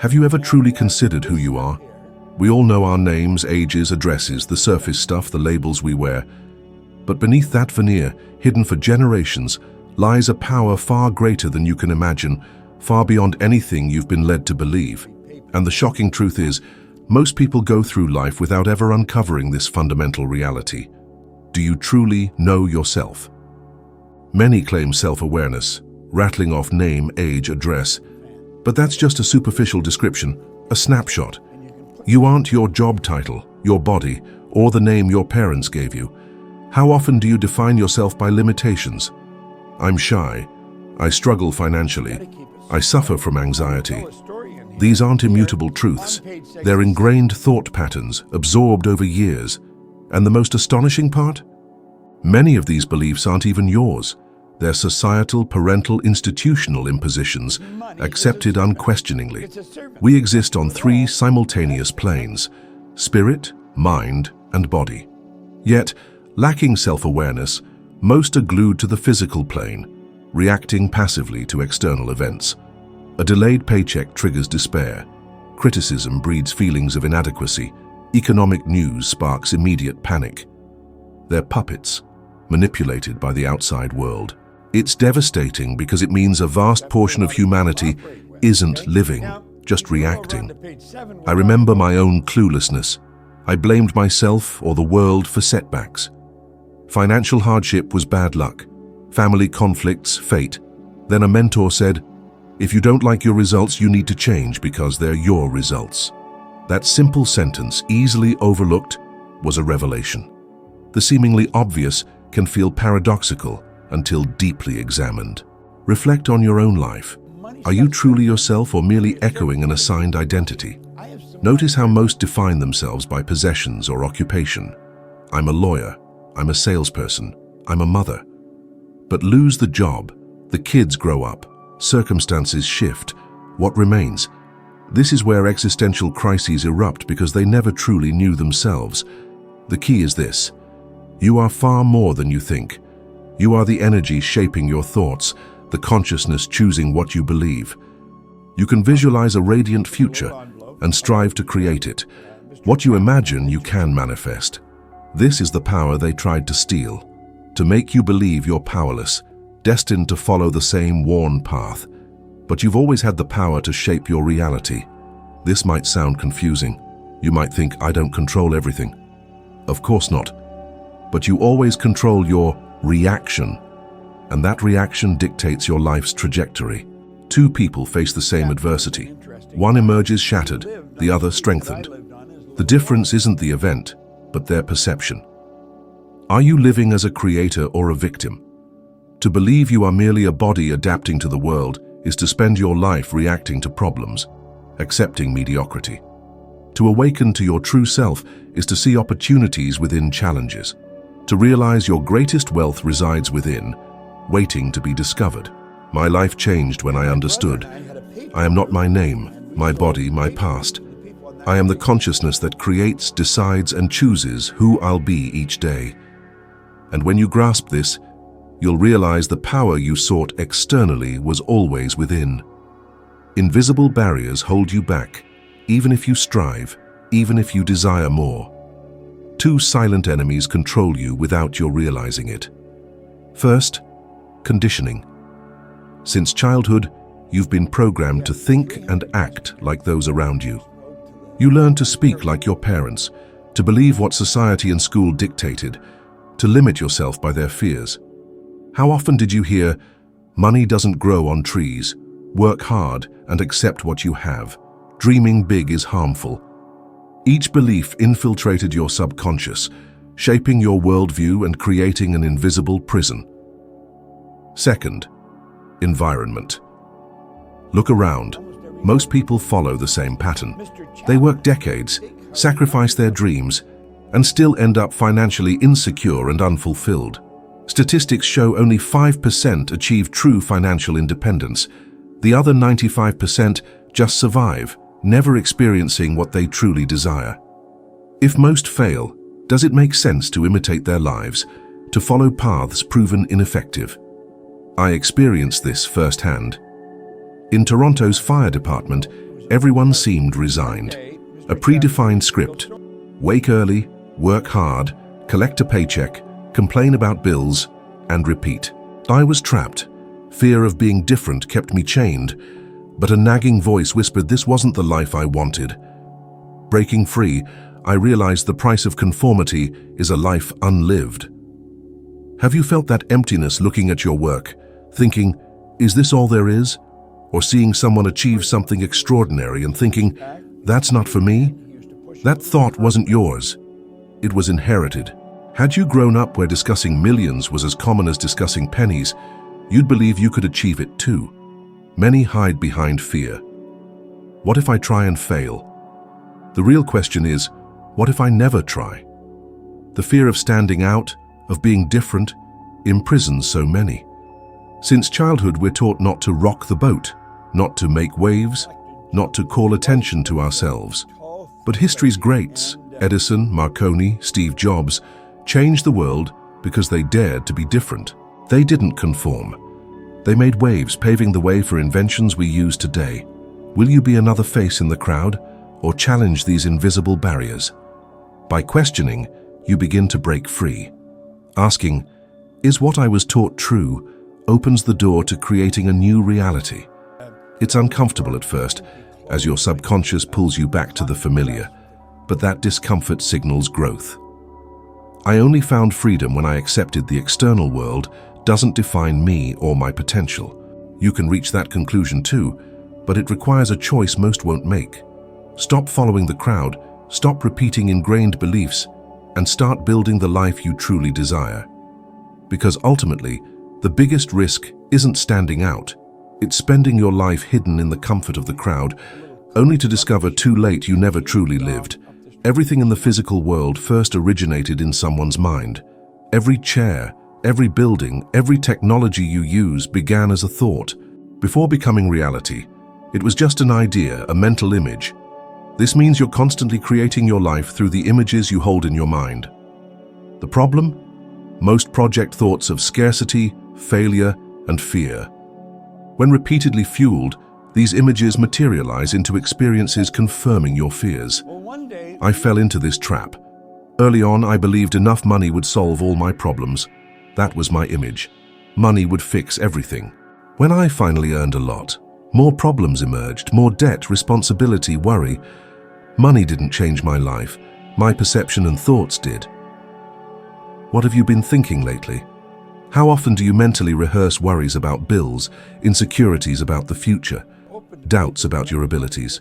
Have you ever truly considered who you are? We all know our names, ages, addresses, the surface stuff, the labels we wear. But beneath that veneer, hidden for generations, lies a power far greater than you can imagine, far beyond anything you've been led to believe. And the shocking truth is, most people go through life without ever uncovering this fundamental reality. Do you truly know yourself? Many claim self-awareness, rattling off name, age, address. But that's just a superficial description, a snapshot. You aren't your job title, your body, or the name your parents gave you. How often do you define yourself by limitations? I'm shy. I struggle financially. I suffer from anxiety. These aren't immutable truths. They're ingrained thought patterns, absorbed over years. And the most astonishing part? Many of these beliefs aren't even yours. They're societal, parental, institutional impositions, accepted unquestioningly. We exist on three simultaneous planes: spirit, mind, and body. Yet, lacking self-awareness, most are glued to the physical plane, reacting passively to external events. A delayed paycheck triggers despair. Criticism breeds feelings of inadequacy. Economic news sparks immediate panic. They're puppets, manipulated by the outside world. It's devastating because it means a vast portion of humanity isn't living, just reacting. I remember my own cluelessness. I blamed myself or the world for setbacks. Financial hardship was bad luck. Family conflicts, fate. Then a mentor said, "If you don't like your results, you need to change because they're your results." That simple sentence, easily overlooked, was a revelation. The seemingly obvious can feel paradoxical until deeply examined. Reflect on your own life. Are you truly yourself or merely echoing an assigned identity? Notice how most define themselves by possessions or occupation. I'm a lawyer, I'm a salesperson, I'm a mother. But lose the job, the kids grow up, circumstances shift. What remains? This is where existential crises erupt because they never truly knew themselves. The key is this: you are far more than you think. You are the energy shaping your thoughts, the consciousness choosing what you believe. You can visualize a radiant future and strive to create it. What you imagine, you can manifest. This is the power they tried to steal, to make you believe you're powerless, destined to follow the same worn path. But you've always had the power to shape your reality. This might sound confusing. You might think, I don't control everything. Of course not. But you always control your reaction, and that reaction dictates your life's trajectory. Two people face the same adversity. One emerges shattered, the other strengthened. The difference isn't the event, but their perception. Are you living as a creator or a victim? To believe you are merely a body adapting to the world is to spend your life reacting to problems, accepting mediocrity. To awaken to your true self is to see opportunities within challenges. To realize your greatest wealth resides within, waiting to be discovered. My life changed when I understood. I am not my name, my body, my past. I am the consciousness that creates, decides, and chooses who I'll be each day. And when you grasp this, you'll realize the power you sought externally was always within. Invisible barriers hold you back, even if you strive, even if you desire more. Two silent enemies control you without your realizing it. First, conditioning. Since childhood, you've been programmed to think and act like those around you. You learn to speak like your parents, to believe what society and school dictated, to limit yourself by their fears. How often did you hear, "Money doesn't grow on trees. Work hard and accept what you have. Dreaming big is harmful." Each belief infiltrated your subconscious, shaping your worldview and creating an invisible prison. Second, environment. Look around. Most people follow the same pattern. They work decades, sacrifice their dreams, and still end up financially insecure and unfulfilled. Statistics show only 5% achieve true financial independence. The other 95% just survive, never experiencing what they truly desire. If most fail, does it make sense to imitate their lives, to follow paths proven ineffective? I experienced this firsthand. In Toronto's fire department, Everyone seemed resigned. A predefined script. Wake early, work hard, collect a paycheck, complain about bills, and repeat. I was trapped. Fear of being different kept me chained, but a nagging voice whispered this wasn't the life I wanted. Breaking free, I realized the price of conformity is a life unlived. Have you felt that emptiness looking at your work, thinking, is this all there is? Or seeing someone achieve something extraordinary and thinking, that's not for me? That thought wasn't yours. It was inherited. Had you grown up where discussing millions was as common as discussing pennies, you'd believe you could achieve it too. Many hide behind fear. What if I try and fail? The real question is, what if I never try? The fear of standing out, of being different, imprisons so many. Since childhood, we're taught not to rock the boat, not to make waves, not to call attention to ourselves. But history's greats, Edison, Marconi, Steve Jobs, changed the world because they dared to be different. They didn't conform. They made waves, paving the way for inventions we use today. Will you be another face in the crowd, or challenge these invisible barriers? By questioning, you begin to break free. Asking, is what I was taught true, opens the door to creating a new reality. It's uncomfortable at first, as your subconscious pulls you back to the familiar, but that discomfort signals growth. I only found freedom when I accepted the external world doesn't define me or my potential. You can reach that conclusion too, but it requires a choice most won't make. Stop following the crowd, stop repeating ingrained beliefs, and start building the life you truly desire. Because ultimately, the biggest risk isn't standing out. It's spending your life hidden in the comfort of the crowd, only to discover too late you never truly lived. Everything in the physical world first originated in someone's mind. Every chair, every building, every technology you use began as a thought. Before becoming reality, it was just an idea, a mental image. This means you're constantly creating your life through the images you hold in your mind. The problem? Most project thoughts of scarcity, failure, and fear. When repeatedly fueled, these images materialize into experiences confirming your fears. I fell into this trap. Early on, I believed enough money would solve all my problems. That was my image. Money would fix everything. When I finally earned a lot, more problems emerged, more debt, responsibility, worry. Money didn't change my life. My perception and thoughts did. What have you been thinking lately? How often do you mentally rehearse worries about bills, insecurities about the future, doubts about your abilities?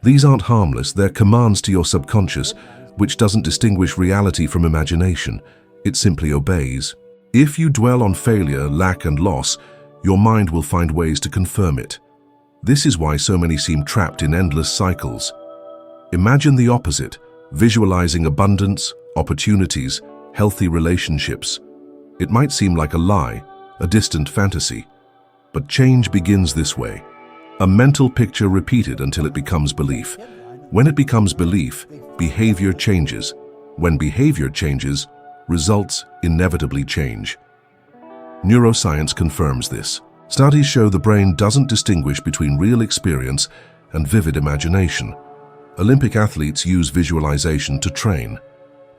These aren't harmless, they're commands to your subconscious, which doesn't distinguish reality from imagination. It simply obeys. If you dwell on failure, lack, and loss, your mind will find ways to confirm it. This is why so many seem trapped in endless cycles. Imagine the opposite, visualizing abundance, opportunities, healthy relationships. It might seem like a lie, a distant fantasy, but change begins this way. A mental picture repeated until it becomes belief. When it becomes belief, behavior changes. When behavior changes, results inevitably change. Neuroscience confirms this. Studies show the brain doesn't distinguish between real experience and vivid imagination. Olympic athletes use visualization to train.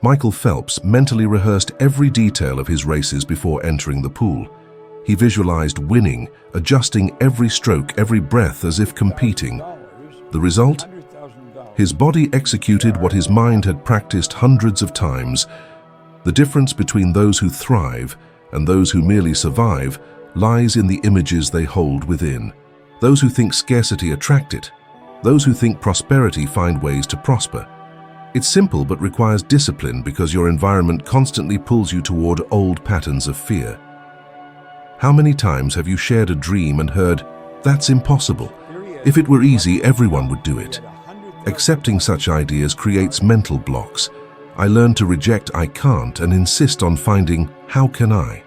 Michael Phelps mentally rehearsed every detail of his races before entering the pool. He visualized winning, adjusting every stroke, every breath as if competing. The result? His body executed what his mind had practiced hundreds of times. The difference between those who thrive and those who merely survive lies in the images they hold within. Those who think scarcity attract it. Those who think prosperity find ways to prosper. It's simple but requires discipline because your environment constantly pulls you toward old patterns of fear. How many times have you shared a dream and heard, "That's impossible. If it were easy, everyone would do it." Accepting such ideas creates mental blocks. I learned to reject "I can't" and insist on finding "How can I?"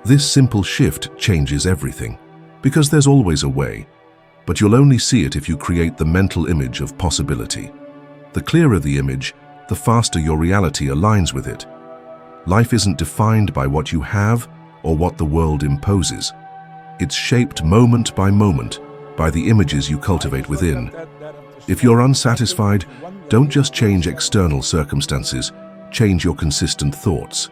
This simple shift changes everything, because there's always a way, but you'll only see it if you create the mental image of possibility. The clearer the image, the faster your reality aligns with it. Life isn't defined by what you have or what the world imposes. It's shaped moment by moment, by the images you cultivate within. If you're unsatisfied, don't just change external circumstances, change your consistent thoughts.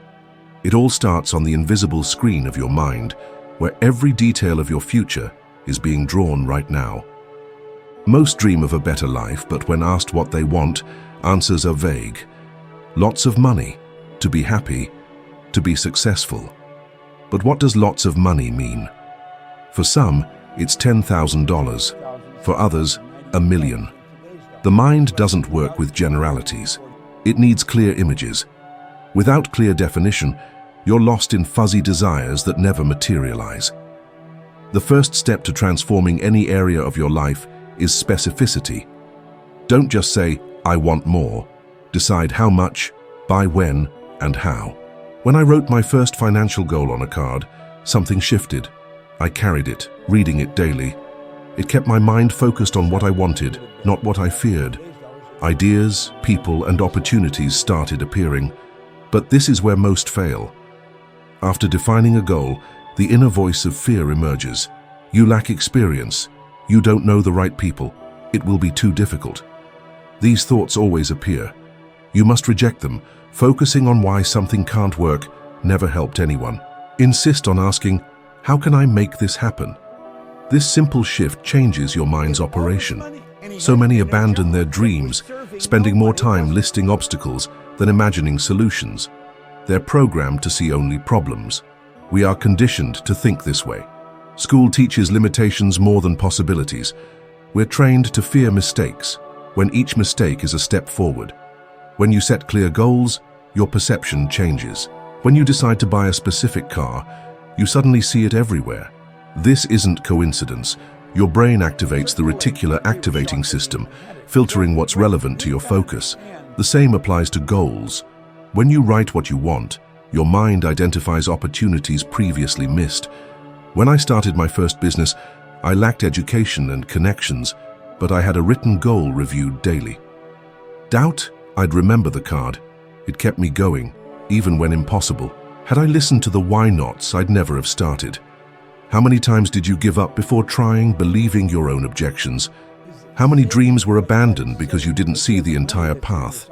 It all starts on the invisible screen of your mind, where every detail of your future is being drawn right now. Most dream of a better life, but when asked what they want, answers are vague. Lots of money, to be happy, to be successful. But what does lots of money mean? For some, it's $10,000. For others, $1 million. The mind doesn't work with generalities. It needs clear images. Without clear definition, you're lost in fuzzy desires that never materialize. The first step to transforming any area of your life is specificity. Don't just say, "I want more." Decide how much, by when, and how. When I wrote my first financial goal on a card, something shifted. I carried it, reading it daily. It kept my mind focused on what I wanted, not what I feared. Ideas, people, and opportunities started appearing. But this is where most fail. After defining a goal, the inner voice of fear emerges. You lack experience. You don't know the right people. It will be too difficult. These thoughts always appear. You must reject them. Focusing on why something can't work never helped anyone. Insist on asking, how can I make this happen? This simple shift changes your mind's operation. So many abandon their dreams, spending more time listing obstacles than imagining solutions. They're programmed to see only problems. We are conditioned to think this way. School teaches limitations more than possibilities. We're trained to fear mistakes, when each mistake is a step forward. When you set clear goals, your perception changes. When you decide to buy a specific car, you suddenly see it everywhere. This isn't coincidence. Your brain activates the reticular activating system, filtering what's relevant to your focus. The same applies to goals. When you write what you want, your mind identifies opportunities previously missed. When I started my first business, I lacked education and connections, but I had a written goal reviewed daily. Doubt? I'd remember the card. It kept me going, even when impossible. Had I listened to the why nots, I'd never have started. How many times did you give up before trying, believing your own objections? How many dreams were abandoned because you didn't see the entire path?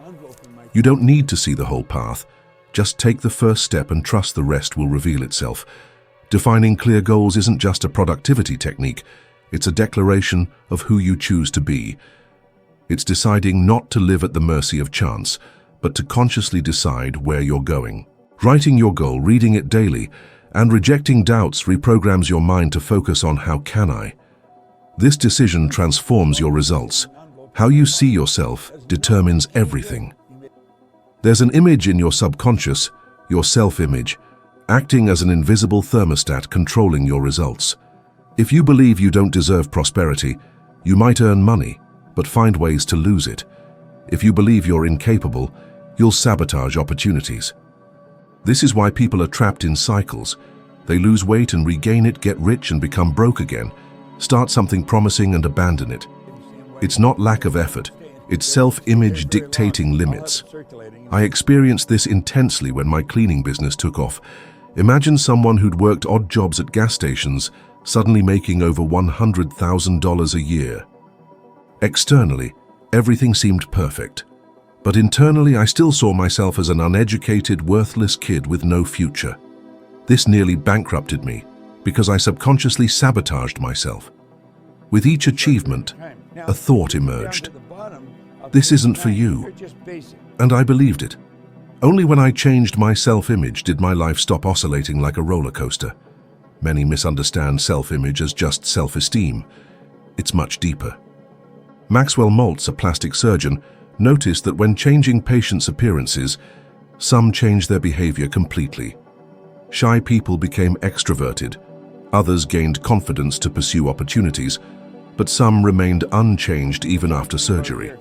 You don't need to see the whole path. Just take the first step and trust the rest will reveal itself. Defining clear goals isn't just a productivity technique. It's a declaration of who you choose to be. It's deciding not to live at the mercy of chance, but to consciously decide where you're going. Writing your goal, reading it daily, and rejecting doubts reprograms your mind to focus on how can I. This decision transforms your results. How you see yourself determines everything. There's an image in your subconscious, your self-image, acting as an invisible thermostat controlling your results. If you believe you don't deserve prosperity, you might earn money, but find ways to lose it. If you believe you're incapable, you'll sabotage opportunities. This is why people are trapped in cycles. They lose weight and regain it, get rich and become broke again, start something promising and abandon it. It's not lack of effort, it's self-image dictating limits. I experienced this intensely when my cleaning business took off. Imagine someone who'd worked odd jobs at gas stations suddenly making over $100,000 a year. Externally, everything seemed perfect. But internally, I still saw myself as an uneducated, worthless kid with no future. This nearly bankrupted me because I subconsciously sabotaged myself. With each achievement, a thought emerged. This isn't for you. And I believed it. Only when I changed my self-image did my life stop oscillating like a roller coaster. Many misunderstand self-image as just self-esteem. It's much deeper. Maxwell Maltz, a plastic surgeon, noticed that when changing patients' appearances, some changed their behavior completely. Shy people became extroverted, others gained confidence to pursue opportunities, but some remained unchanged even after surgery.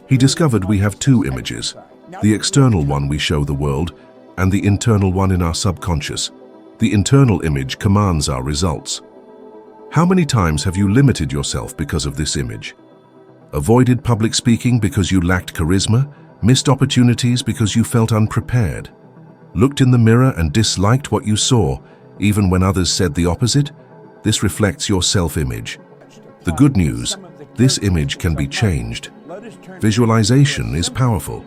He discovered we have two images, the external one we show the world, and the internal one in our subconscious. The internal image commands our results. How many times have you limited yourself because of this image? Avoided public speaking because you lacked charisma, missed opportunities because you felt unprepared, looked in the mirror and disliked what you saw, even when others said the opposite? This reflects your self-image. The good news, this image can be changed. Visualization is powerful.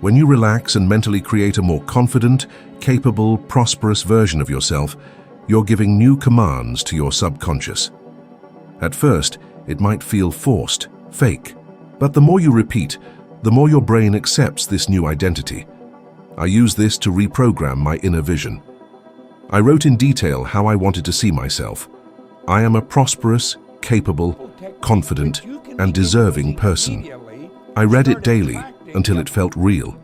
When you relax and mentally create a more confident, capable, prosperous version of yourself, you're giving new commands to your subconscious. At first, it might feel forced, fake, but the more you repeat, the more your brain accepts this new identity. I use this to reprogram my inner vision. I wrote in detail how I wanted to see myself. I am a prosperous, capable, confident, and deserving person. I read it daily until it felt real.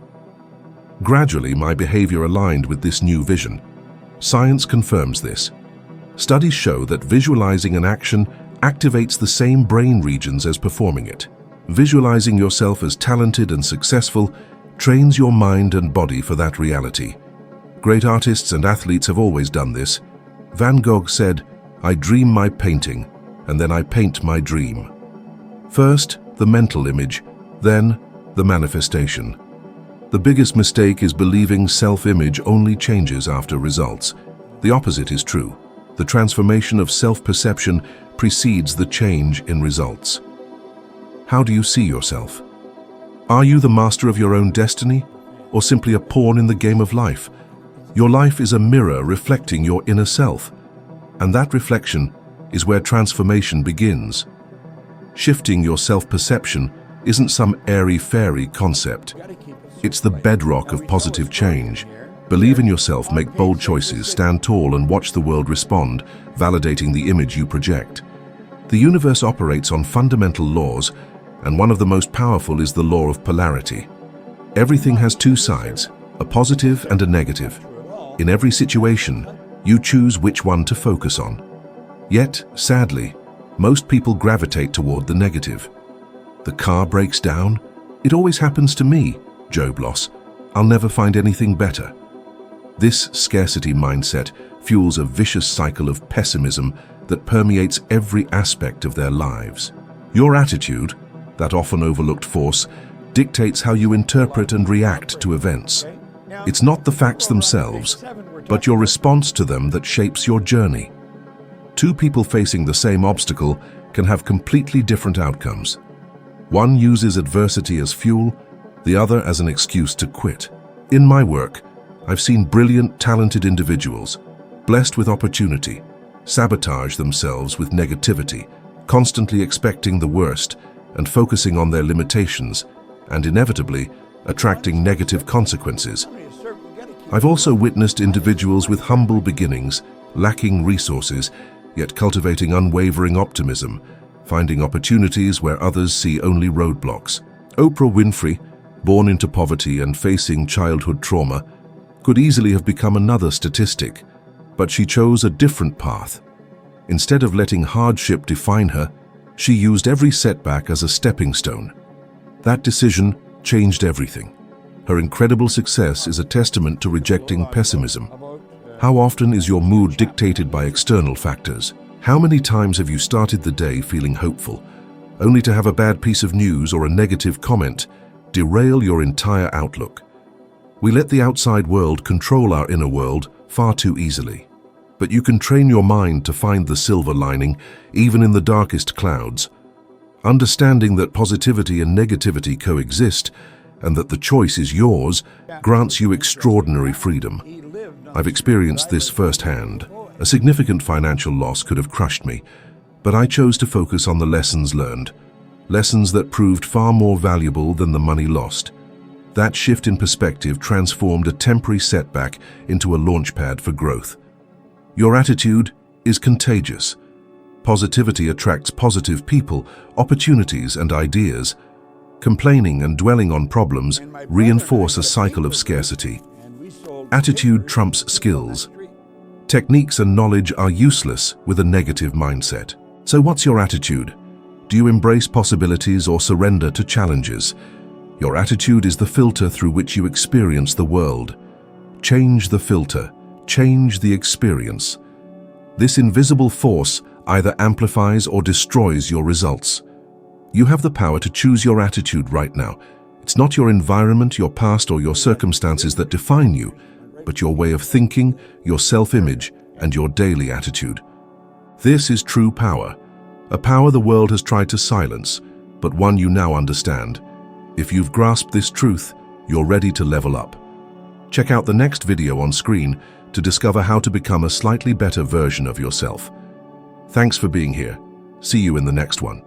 Gradually, my behavior aligned with this new vision. Science confirms this. Studies show that visualizing an action activates the same brain regions as performing it. Visualizing yourself as talented and successful trains your mind and body for that reality. Great artists and athletes have always done this. Van Gogh said, "I dream my painting, and then I paint my dream." First, the mental image, then the manifestation. The biggest mistake is believing self-image only changes after results. The opposite is true. The transformation of self-perception precedes the change in results. How do you see yourself? Are you the master of your own destiny, or simply a pawn in the game of life? Your life is a mirror reflecting your inner self, and that reflection is where transformation begins. Shifting your self-perception isn't some airy-fairy concept. It's the bedrock of positive change. Believe in yourself, make bold choices, stand tall, and watch the world respond, validating the image you project. The universe operates on fundamental laws, and one of the most powerful is the law of polarity. Everything has two sides, a positive and a negative. In every situation, you choose which one to focus on. Yet, sadly, most people gravitate toward the negative. The car breaks down. It always happens to me. Job loss. I'll never find anything better. This scarcity mindset fuels a vicious cycle of pessimism that permeates every aspect of their lives. Your attitude, that often overlooked force, dictates how you interpret and react to events. It's not the facts themselves, but your response to them that shapes your journey. Two people facing the same obstacle can have completely different outcomes. One uses adversity as fuel, the other as an excuse to quit. In my work, I've seen brilliant, talented individuals, blessed with opportunity, sabotage themselves with negativity, constantly expecting the worst and focusing on their limitations, and inevitably attracting negative consequences. I've also witnessed individuals with humble beginnings, lacking resources, yet cultivating unwavering optimism, finding opportunities where others see only roadblocks. Oprah Winfrey, born into poverty and facing childhood trauma, could easily have become another statistic, but she chose a different path. Instead of letting hardship define her, she used every setback as a stepping stone. That decision changed everything. Her incredible success is a testament to rejecting pessimism. How often is your mood dictated by external factors? How many times have you started the day feeling hopeful, only to have a bad piece of news or a negative comment derail your entire outlook? We let the outside world control our inner world far too easily. But you can train your mind to find the silver lining even in the darkest clouds. Understanding that positivity and negativity coexist and that the choice is yours grants you extraordinary freedom. I've experienced this firsthand. A significant financial loss could have crushed me, but I chose to focus on the lessons learned, lessons that proved far more valuable than the money lost. That shift in perspective transformed a temporary setback into a launchpad for growth. Your attitude is contagious. Positivity attracts positive people, opportunities, and ideas. Complaining and dwelling on problems reinforce a cycle of scarcity. Attitude trumps skills. Techniques and knowledge are useless with a negative mindset. So what's your attitude? Do you embrace possibilities or surrender to challenges? Your attitude is the filter through which you experience the world. Change the filter, change the experience. This invisible force either amplifies or destroys your results. You have the power to choose your attitude right now. It's not your environment, your past, or your circumstances that define you, but your way of thinking, your self-image, and your daily attitude. This is true power, A power the world has tried to silence, but one you now understand. If you've grasped this truth, you're ready to level up. Check out the next video on screen to discover how to become a slightly better version of yourself. Thanks for being here. See you in the next one.